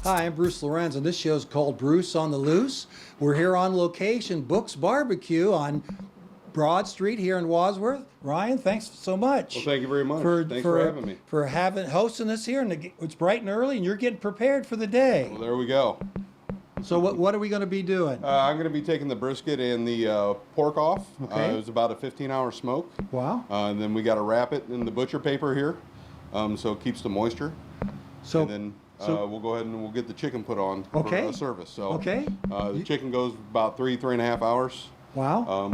Hi, I'm Bruce Lorincz, and this show is called Bruce on the Loose. We're here on location, Book's BBQ on Broad Street here in Wadsworth. Ryan, thanks so much. Well, thank you very much. Thanks for having me. For hosting us here, and it's bright and early, and you're getting prepared for the day. Well, there we go. So what are we going to be doing? I'm going to be taking the brisket and the pork off. Okay. It was about a 15-hour smoke. Wow. And then we got to wrap it in the butcher paper here, so it keeps the moisture. So and then we'll go ahead and we'll get the chicken put on for a service. So okay. The chicken goes about 3.5 hours. Wow.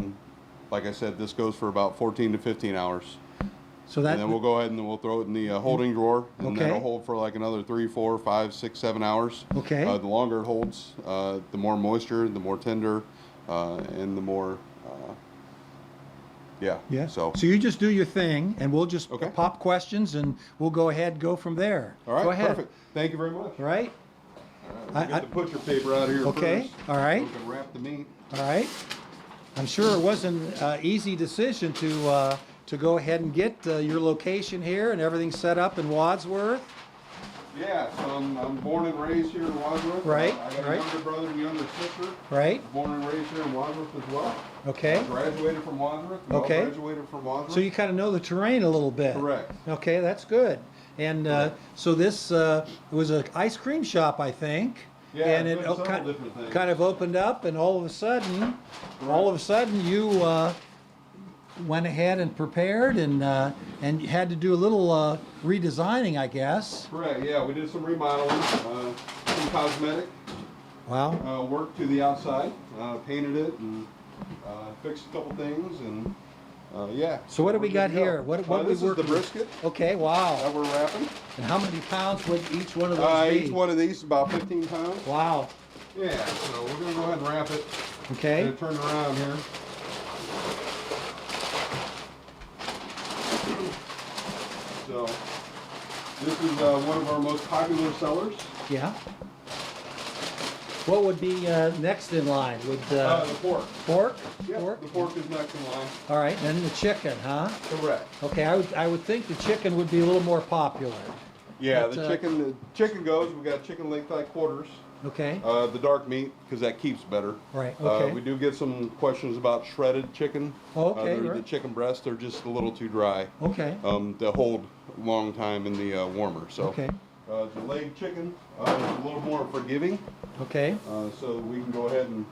Like I said, this goes for about 14 to 15 hours. So that. And then we'll go ahead and we'll throw it in the holding drawer, and that'll hold for like another 3, 4, 5, 6, 7 hours. Okay. The longer it holds, the more moisture, the more tender, and the more. Yeah. So you just do your thing, and we'll just Okay. pop questions, and we'll go ahead and go from there. all right, Go ahead. perfect. Thank you very much. All right. We'll get the butcher paper out of here Okay. first. All right. So we can wrap the meat. All right. I'm sure it wasn't an easy decision to go ahead and get your location here and everything set up in Wadsworth. Yeah, so I'm born and raised here in Wadsworth. Right, I got right. a younger brother and younger sister. Right. Born and raised here in Wadsworth as well. Okay. Graduated from Wadsworth. Okay. Graduated from Wadsworth. So you kind of know the terrain a little bit. Correct. Okay, that's good. And so this was an ice cream shop, I think. Yeah, and it's it been several different things. kind of opened up, and all of a sudden, you went ahead and prepared, and you had to do a little redesigning, I guess. Correct. Yeah, we did some remodeling, some cosmetic Wow. work to the outside, painted it, and fixed a couple things, and yeah. So what do we we're got good to go. here? What are we this is working the with? brisket Okay. Wow. that we're wrapping. And how many pounds would each one of those be? Each one of these is about 15 pounds. Wow. Yeah. So we're gonna go ahead and wrap it. Okay. Gonna turn it around here. So this is one of our most popular sellers. Yeah. What would be next in line? Would The pork. pork? Yep, Pork. the pork is next in line. All right. Then the chicken, huh? Correct. Okay. I would think the chicken would be a little more popular. Yeah, But, the chicken goes. We got chicken leg thigh quarters. Okay. The dark meat because that keeps better. Right. Okay. We do get some questions about shredded chicken. Okay, The right. chicken breasts are just a little too dry. Okay. To hold a long time in the warmer. So Okay. the leg chicken is a little more forgiving. Okay. So we can go ahead and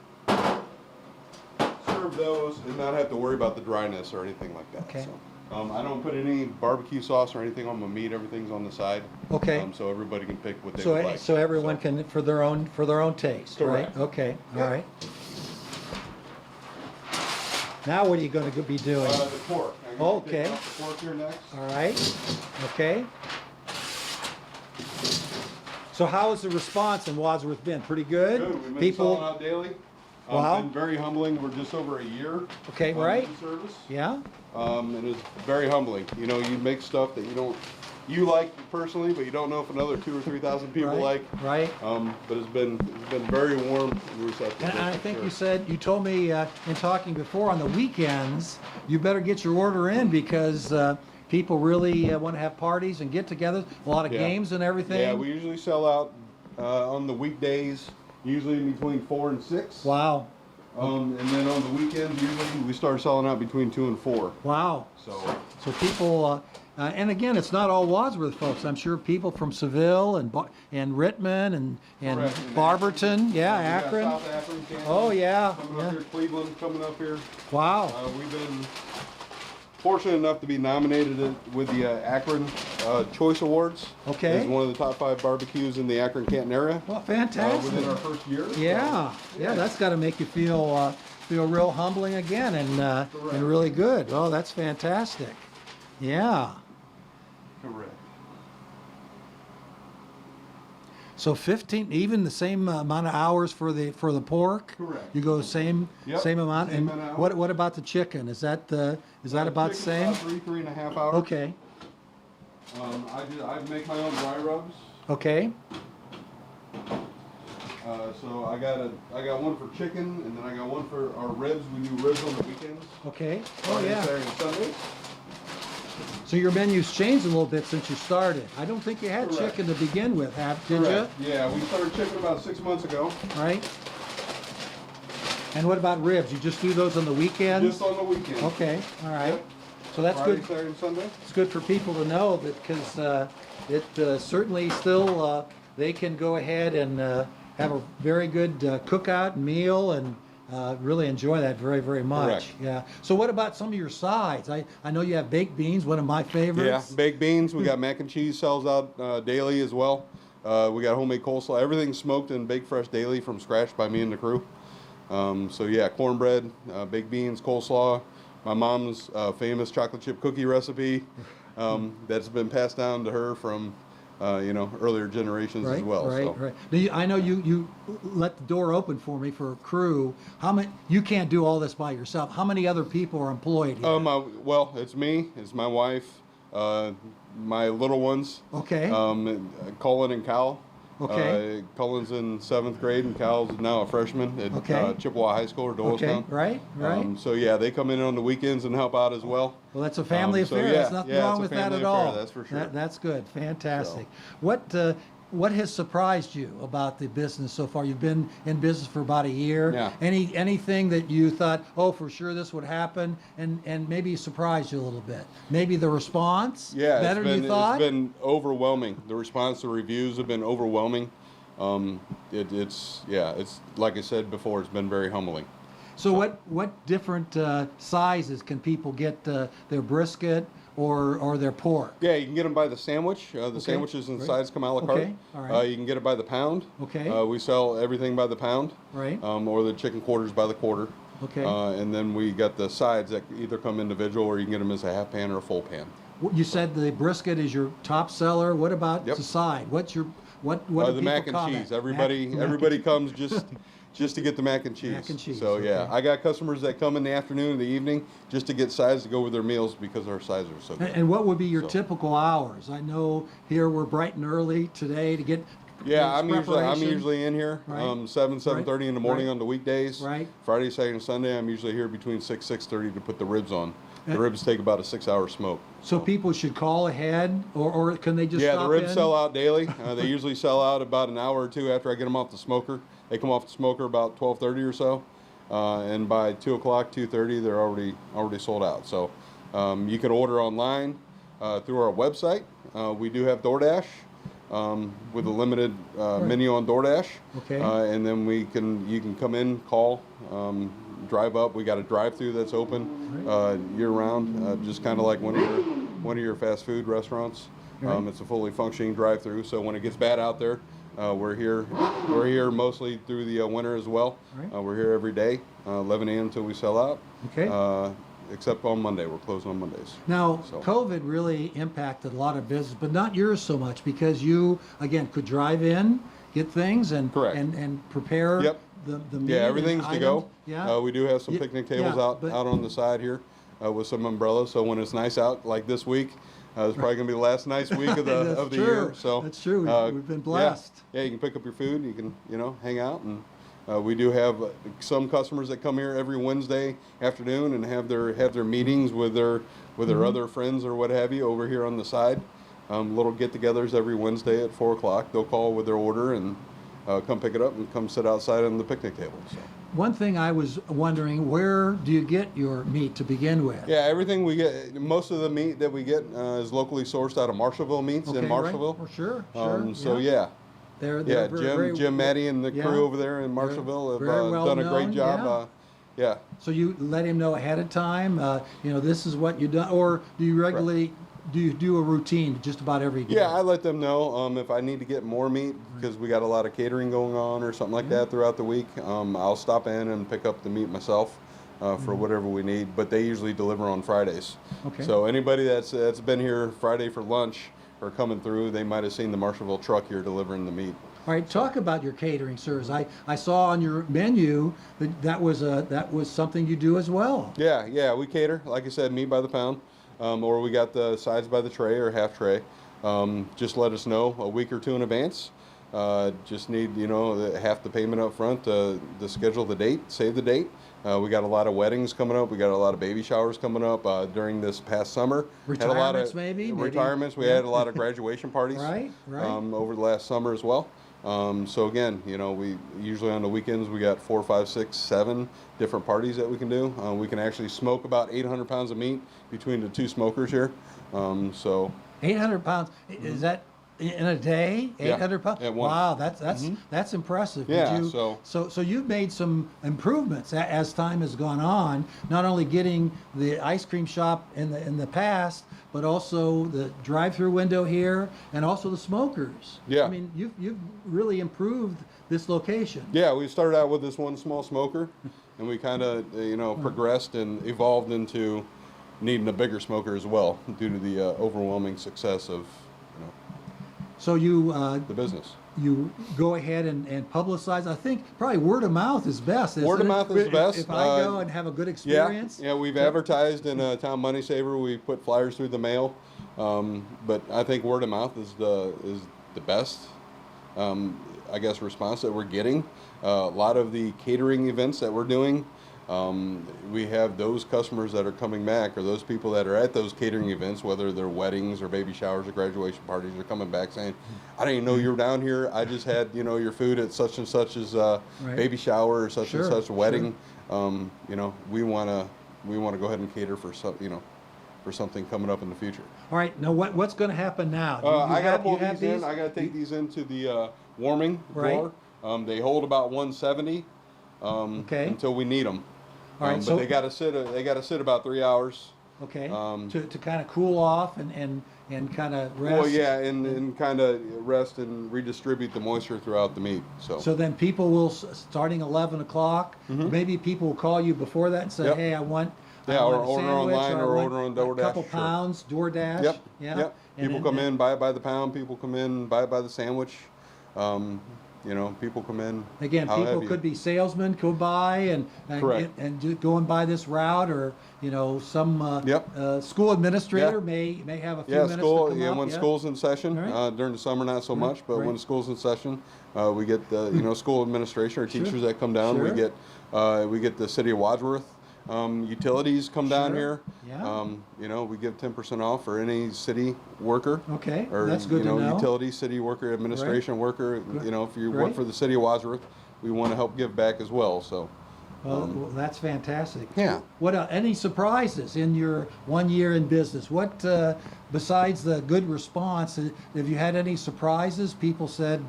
serve those and not have to worry about the dryness or anything like that. Okay. So, I don't put any barbecue sauce or anything on my meat. Everything's on the side. Okay. So everybody can pick what they So would like. so everyone can for their own taste, Correct. right? Okay. All Yeah. right. Now what are you going to be doing? The pork. I'm gonna Okay. take off the pork here next. All right. Okay. So how has the response in Wadsworth been? Pretty good? Good. We've been People. selling out daily. Wow. It's been very humbling. We're just over a year. Okay, right. into service. Yeah. And it's very humbling. You know, you make stuff that you like personally, but you don't know if another 2,000 or 3,000 people Right. like. Right. But it's been very warm and receptive. And I for think sure. you told me in talking before on the weekends, you better get your order in because people really want to have parties and get together, a lot of Yeah. games and everything. Yeah, we usually sell out on the weekdays, usually in between 4 and 6. Wow. And then on the weekends, usually we start selling out between 2 and 4. Wow. So people, and again, it's not all Wadsworth folks. I'm sure people from Seville and Rittman and Correct. And Barberton, yeah, We got Akron. South Akron, Kansas, Oh yeah. coming yeah. up here, Cleveland coming up here. Wow. We've been fortunate enough to be nominated with the Akron Choice Awards. Okay. As one of the top 5 barbecues in the Akron Canton area. Well, fantastic. Within our first year. Yeah, yeah, that's got to make you feel real humbling again and really good. Oh, that's fantastic. Yeah. Correct. So 15, even the same amount of hours for the pork. Correct. You go same Yep, amount. same And amount of what about the chicken? Is that about the same? About 3.5 hours. Okay. I make my own dry rubs. Okay. So I got one for chicken, and then I got one for our ribs. We do ribs on the weekends. Okay. Oh Friday, yeah. Saturday, and Sundays. So your menu's changed a little bit since you started. I don't think you had Correct. chicken to begin with, did you? Correct. Yeah, we started chicken about 6 months ago. Right? And what about ribs? You just do those on the weekends? Just on the weekend. Okay, all right. Yep. So that's Friday, good. Saturday, and Sunday. It's good for people to know that because it certainly still they can go ahead and have a very good cookout meal and really enjoy that very, very much. Correct. Yeah. So what about some of your sides? I know you have baked beans, one of my Yeah, favorites. baked beans. We got mac and cheese sells out daily as well. We got homemade coleslaw. Everything's smoked and baked fresh daily from scratch by me and the crew. So yeah, cornbread, baked beans, coleslaw. My mom's famous chocolate chip cookie recipe that's been passed down to her from earlier generations as well. Right, so. right. Now, I know you let the door open for me for a crew. How many? You can't do all this by yourself. How many other people are employed here? Well, it's me, it's my wife, my little ones. Okay. Cullen and Cal. Okay. Cullen's in 7th grade and Cal's now a freshman at Okay. Chippewa High School or Doylestown. Okay. Right. Right. So yeah, they come in on the weekends and help out as well. Well, that's a family so affair. yeah, There's nothing yeah, wrong it's a with that family at affair, all. that's for sure. That's good. Fantastic. What has surprised you about the business so far? You've been in business for about a year. Yeah. Anything that you thought, oh, for sure this would happen, and maybe surprised you a little bit? Maybe the response better than you thought. It's been overwhelming. The response, the reviews have been overwhelming. It's like I said before, it's been very humbling. So what different sizes can people get their brisket or their pork? Yeah, you can get them by the sandwich. The sandwiches and sides come a la carte. Okay, all right. You can get it by the pound. Okay. We sell everything by the pound. Right. Or the chicken quarters by the quarter. Okay. And then we got the sides that either come individual or you can get them as a half pan or a full pan. You said the brisket is your top seller. What about the side? What's your what do The people mac and comment? cheese. Everybody comes just to get the mac and cheese. Mac and cheese, So yeah, okay. I got customers that come in the afternoon and the evening just to get sides to go with their meals because our sides are so good. And what would be your So. typical hours? I know here we're bright and early today to get. Yeah, I'm preparation. usually in here Right. 7:30 in the morning on the weekdays. Right. Friday, Saturday, and Sunday I'm usually here between 6:30 to put the ribs on. The And- ribs take about a 6-hour smoke. So people should call ahead, or can they just Yeah, stop the ribs in? sell out daily. They usually sell out about an hour or two after I get them off the smoker. They come off the smoker about 12:30 or so, and by 2 o'clock, 2:30, they're already sold out. So you can order online through our website. We do have DoorDash with a limited menu on DoorDash. Okay. And then you can come in, call, drive up. We got a drive-through that's open year-round, just kind of like one of your fast food restaurants. Right. It's a fully functioning drive-through. So when it gets bad out there, we're here mostly through the winter as well. Right. We're here every day, 11 a.m. until we sell out. Okay. Except on Monday, we're closed on Mondays. Now, So. COVID really impacted a lot of business, but not yours so much because you, again, could drive in, get things, and Correct. and prepare Yep. the meat. Yeah, and everything's to items. go. Yeah. We do have some Yeah, picnic tables yeah, out but- on the side here with some umbrellas. So when it's nice out, like this week, it's probably gonna be the last nice week of the That's of the true. year. So That's true. We've been yeah. blessed. Yeah, you can pick up your food. You can hang out, and we do have some customers that come here every Wednesday afternoon and have their meetings with their Mm-hmm. other friends or what have you over here on the side. Little get-togethers every Wednesday at 4 o'clock. They'll call with their order and come pick it up and come sit outside on the picnic table. So. One thing I was wondering, where do you get your meat to begin with? Yeah, everything we get, most of the meat that we get is locally sourced out of Marshallville Meats in Okay, Marshallville. Right? Well, sure. So yeah, They're Jim, Maddie, and the crew over there in Marshallville have very well done a great known, job. Yeah. So you let him know ahead of time, this is what you done, or do you regularly do you do a routine just about every day? Yeah, I let them know if I need to get more meat because we got a lot of catering going on or something like that throughout the week. I'll stop in and pick up the meat myself for whatever we need, but they usually deliver on Fridays. Okay. So anybody that's been here Friday for lunch or coming through, they might have seen the Marshallville truck here delivering the meat. All right, talk about your catering service. I saw on your menu that was something you do as well. Yeah, we cater. Like I said, meat by the pound, or we got the sides by the tray or half tray. Just let us know a week or two in advance. Just need half the payment up front to schedule the date, save the date, We got a lot of weddings coming up. We got a lot of baby showers coming up during this past summer. Retirements, maybe? Retirements. We Yeah. had a lot of graduation parties. Right. Over the last summer as well. So again, we usually on the weekends we got 4, 5, 6, 7 different parties that we can do. We can actually smoke about 800 pounds of meat between the 2 smokers here. So 800 pounds. Is that in a day? 800 pounds? at once. Wow, that's impressive. Yeah, Did you, so you've made some improvements as time has gone on, not only getting the ice cream shop in the past, but also the drive-through window here and also the smokers. Yeah. I mean, you've really improved this location. yeah, we started out with this one small smoker, and we kind of progressed and evolved into needing a bigger smoker as well due to the overwhelming success of So you the business. you go ahead and publicize. I think probably word of mouth is best. Word of mouth is the best. If I go and have a good experience. Yeah, we've advertised in Town Money Saver. We put flyers through the mail, but I think word of mouth is the best. I guess response that we're getting. A lot of the catering events that we're doing, we have those customers that are coming back, or those people that are at those catering events, whether they're weddings or baby showers or graduation parties, are coming back saying, "I didn't even know you were down here. I just had your food at such and such as baby shower or such and such wedding. We want to go ahead and cater for for something coming up in the future." All right. Now what's going to happen now? I got to pull these in. I got to take these into the warming drawer. They hold about 170 until we need them. All right, but so they got to sit. They got to sit about 3 hours. Okay. To kind of cool off and kind of rest. Well, yeah, and kind of rest and redistribute the moisture throughout the meat. So then people will, starting 11 o'clock, maybe people will call you before that and say, "Hey, I want." Yeah, I or want a order sandwich, online or I want order on DoorDash. A couple sure. pounds, DoorDash. Yep. Yeah. Yep. And People then- come in, buy it by the pound. People come in, buy it by the sandwich. People come in. Again, how people have you. could be salesmen, go by Correct. and go and buy this route, or some school administrator may have a few minutes school. to come out. When school's in session, All right. during the summer not so much, but Right. when school's in session, we get the school administration or teachers that come down. Sure. We get the City of Wadsworth utilities come down Sure. here. Yeah. We give 10% off for any city worker. Okay, Or that's good to know. utility, city worker, administration worker. If you work Great. for the City of Wadsworth, we want to help give back as well. So. Well, that's fantastic. Yeah. What any surprises in your 1 year in business? What besides the good response, have you had any surprises? People said,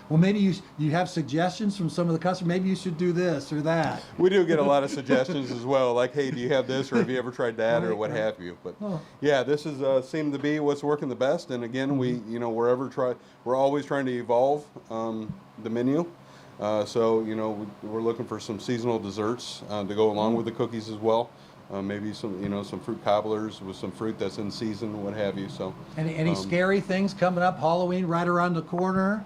well, maybe you have suggestions from some of the customers. Maybe you should do this or that. We do get a lot of suggestions as well, like, hey, do you have this, or have you ever tried that, or what Right. have you? But Oh. yeah, this is seemed to be what's working the best. And again, we're always trying to evolve the menu. We're looking for some seasonal desserts to go along with the cookies as well. Maybe some fruit cobblers with some fruit that's in season, what have you. So Any scary things coming up? Halloween right around the corner.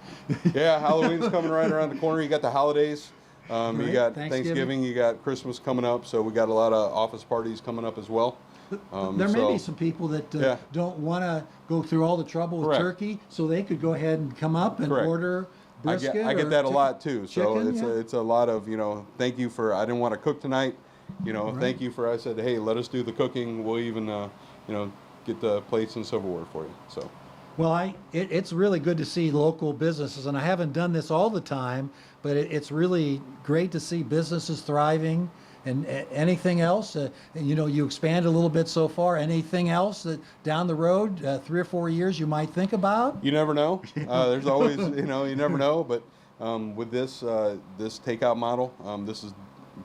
yeah, Halloween's coming right around the corner. You got the holidays. You Right, got Thanksgiving. Thanksgiving. You got Christmas coming up. So we got a lot of office parties coming up as well. There may be some people that don't want to go through all the trouble with Correct. turkey, so they could go ahead and come up and Correct. order brisket. I get or that a lot too. So chicken, it's a lot of thank you for, I didn't want to cook tonight. Thank you for, I said, hey, let us do the cooking. We'll even get the plates and silverware for you. So. Well, it's really good to see local businesses, and I haven't done this all the time, but it's really great to see businesses thriving. And anything else? You expand a little bit so far. Anything else that down the road, 3 or 4 years, you might think about? You never know. There's always, you never know. But with this takeout model, this is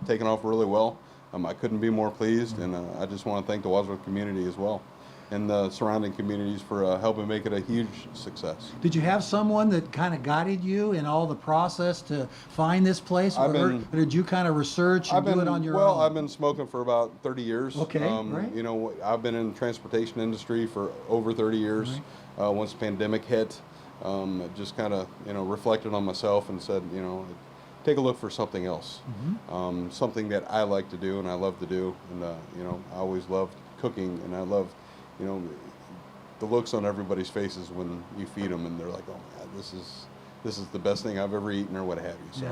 taken off really well. I couldn't be more pleased, and I just want to thank the Wadsworth community as well, and the surrounding communities for helping make it a huge success. Did you have someone that kind of guided you in all the process to find this place, or did you kind of research and do it on your own? Well, I've been smoking for about 30 years. Okay, right. I've been in the transportation industry for over 30 years. Right. Once the pandemic hit, just kind of reflected on myself and said, take a look for something else, something that I like to do and I love to do, and I always loved cooking, and I love the looks on everybody's faces when you feed them, and they're like, oh my God, this is the best thing I've ever eaten or what have you. So,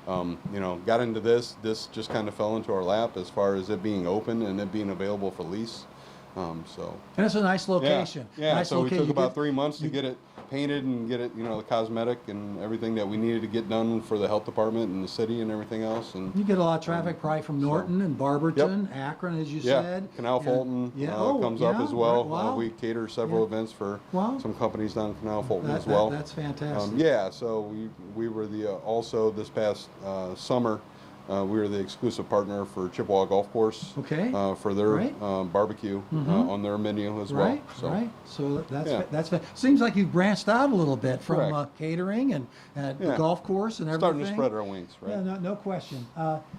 Yeah. you know, got into this just kind of fell into our lap as far as it being open and it being available for lease. So. And it's a nice location. Yeah. Nice So location. we took about 3 months to get it painted and get it, you know, the cosmetic and everything that we needed to get done for the health department and the city and everything else. And You get a lot of traffic probably from Norton and Barberton, Akron, as you said. Canal Fulton comes up as well. Wow. We cater several events for Wow. some companies down in Canal Fulton as well. That's fantastic. Yeah, so we were the also this past summer. We were the exclusive partner for Chippewa Golf Course. Okay. For their Right. Barbecue on their menu as well. So. Right. So Yeah. that's seems like you've branched out a little bit from Correct. catering and the Yeah. golf course and everything. Starting to spread our wings, right? Yeah, no question.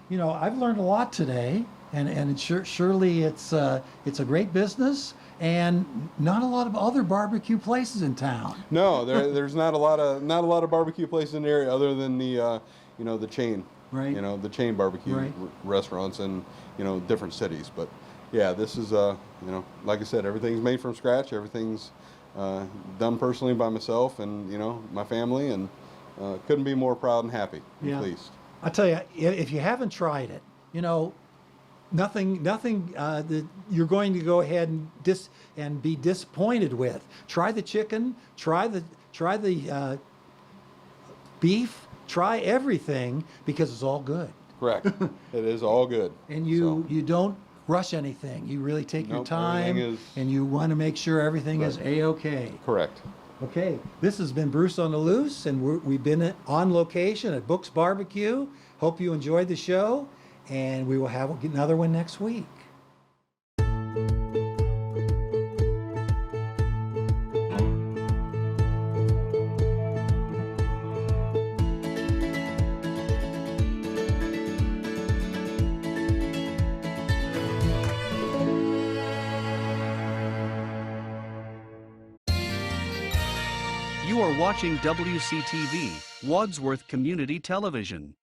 You know, I've learned a lot today, and surely it's a great business, and not a lot of other barbecue places in town. No, there's not a lot of barbecue places in the area other than the you know, the chain. Right. You know, the chain barbecue Right. restaurants in, you know, different cities. But yeah, this is you know, like I said, everything's made from scratch. Everything's done personally by myself and, you know, my family, and couldn't be more proud and happy and pleased. I tell you, if you haven't tried it, you know, nothing that you're going to go ahead and be disappointed with. Try the chicken, try the beef, try everything, because it's all good. Correct. It is all good. And you don't rush anything. You really take your Nope, time, everything is- and you want to make sure everything is A-okay. Correct. Okay, this has been Bruce on the Loose, and we've been on location at Book's Barbecue. Hope you enjoyed the show, and we will have another one next week. You are watching WCTV, Wadsworth Community Television.